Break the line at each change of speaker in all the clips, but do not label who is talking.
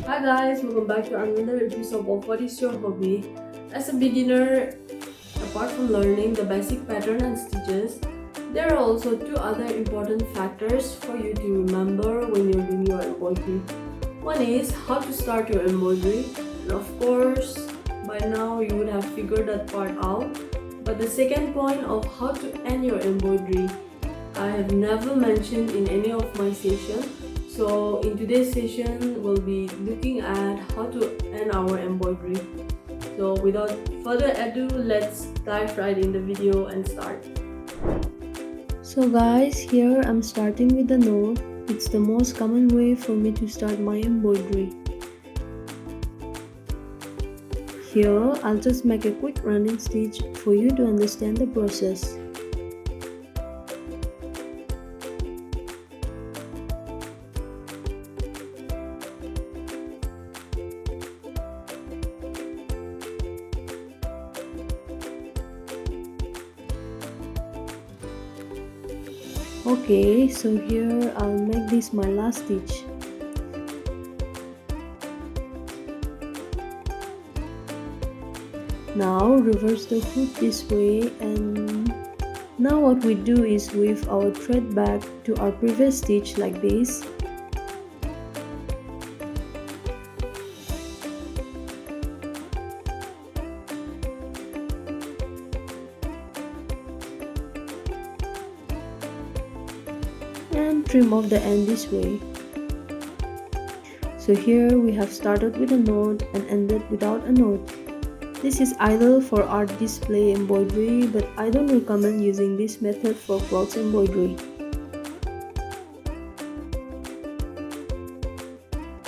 Hi guys, welcome back to another episode of What is Your Hobby? As a beginner, apart from learning the basic pattern and stitches, there are also two other important factors for you to remember when you're doing your embroidery. One is how to start your embroidery, and of course, by now you would have figured that part out. But the second point of how to end your embroidery, I have never mentioned in any of my sessions. So in today's session, we'll be looking at how to end our embroidery. So without further ado, let's dive right in the video and start. So guys, here I'm starting with the knot. It's the most common way for me to start my embroidery. Here, I'll just make a quick running stitch for you to understand the process. Okay, so here I'll make this my last stitch. Now reverse the hook this way, and now what we do is weave our thread back to our previous stitch like this. And trim off the end this way. So here we have started with a knot and ended without a knot. This is ideal for art display embroidery, but I don't recommend using this method for cloth embroidery.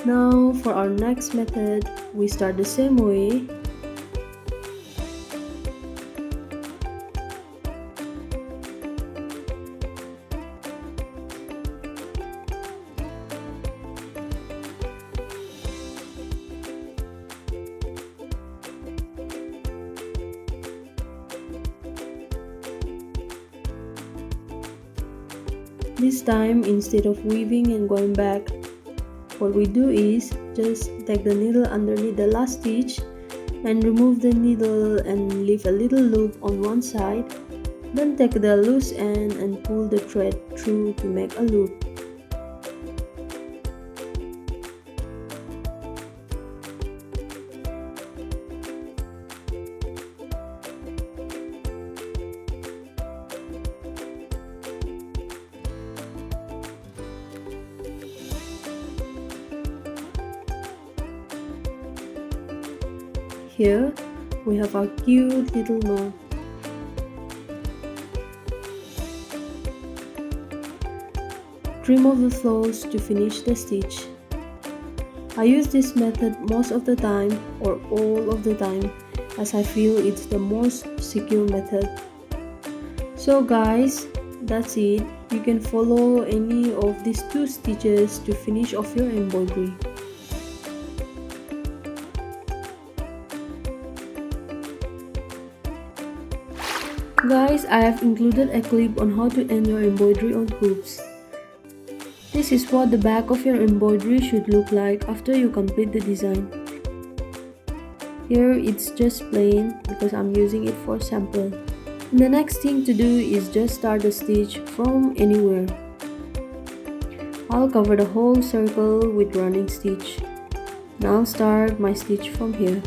Now for our next method, we start the same way. This time, instead of weaving and going back, what we do is just take the needle underneath the last stitch and remove the needle and leave a little loop on one side. Then take the loose end and pull the thread through to make a loop. Here we have our cute little knot. Trim off the flaws to finish the stitch. I use this method most of the time or all of the time as I feel it's the most secure method. So guys, that's it. You can follow any of these two stitches to finish off your embroidery. Guys, I have included a clip on how to end your embroidery on hoops. This is what the back of your embroidery should look like after you complete the design. Here it's just plain because I'm using it for sample. And the next thing to do is just start the stitch from anywhere. I'll cover the whole circle with running stitch. Now start my stitch from here.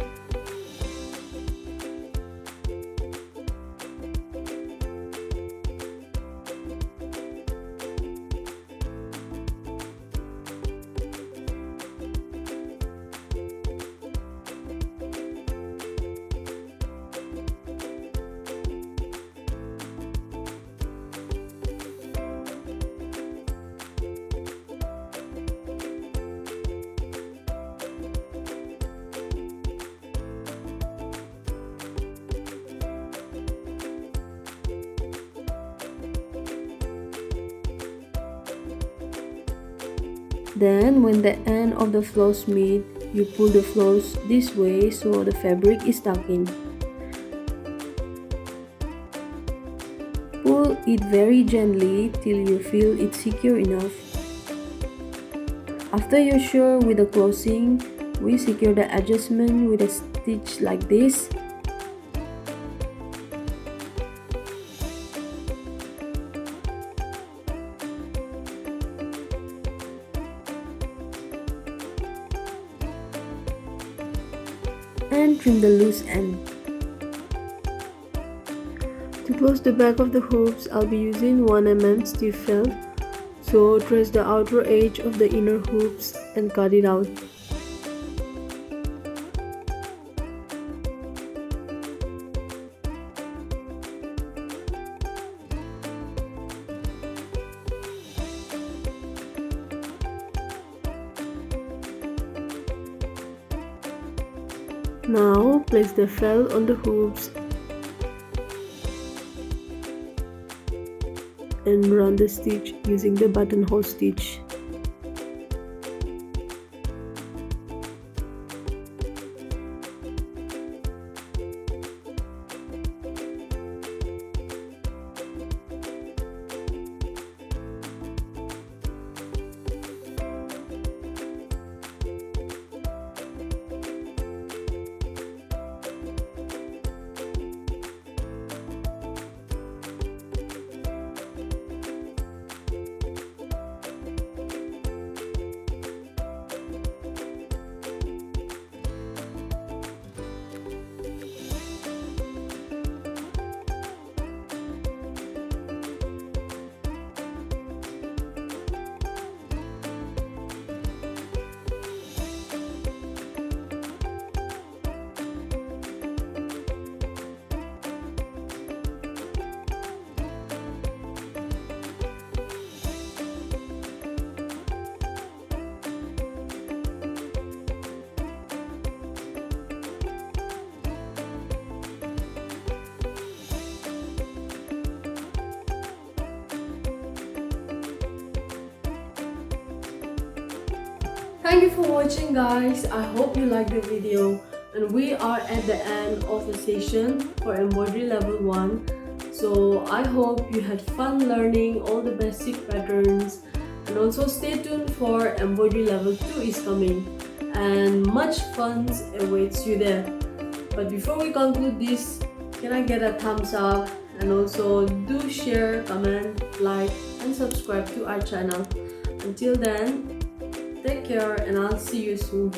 Then when the end of the floss meet, you pull the floss this way so the fabric is tucked in. Pull it very gently till you feel it's secure enough. After you're sure with the closing, We secure the adjustment with a stitch like this. And trim the loose end. To close the back of the hoops, I'll be using 1 mm stiff felt. So trace the outer edge of the inner hoops and cut it out. Now place the felt on the hoops and run the stitch using the buttonhole stitch. Thank you for watching, guys. I hope you liked the video, and we are at the end of the session for embroidery level 1. So I hope you had fun learning all the basic patterns, and also stay tuned for embroidery level 2 is coming and much fun awaits you there. But before we conclude this, can I get a thumbs up, and also do share, comment, like and subscribe to our channel. Until then, take care and I'll see you soon.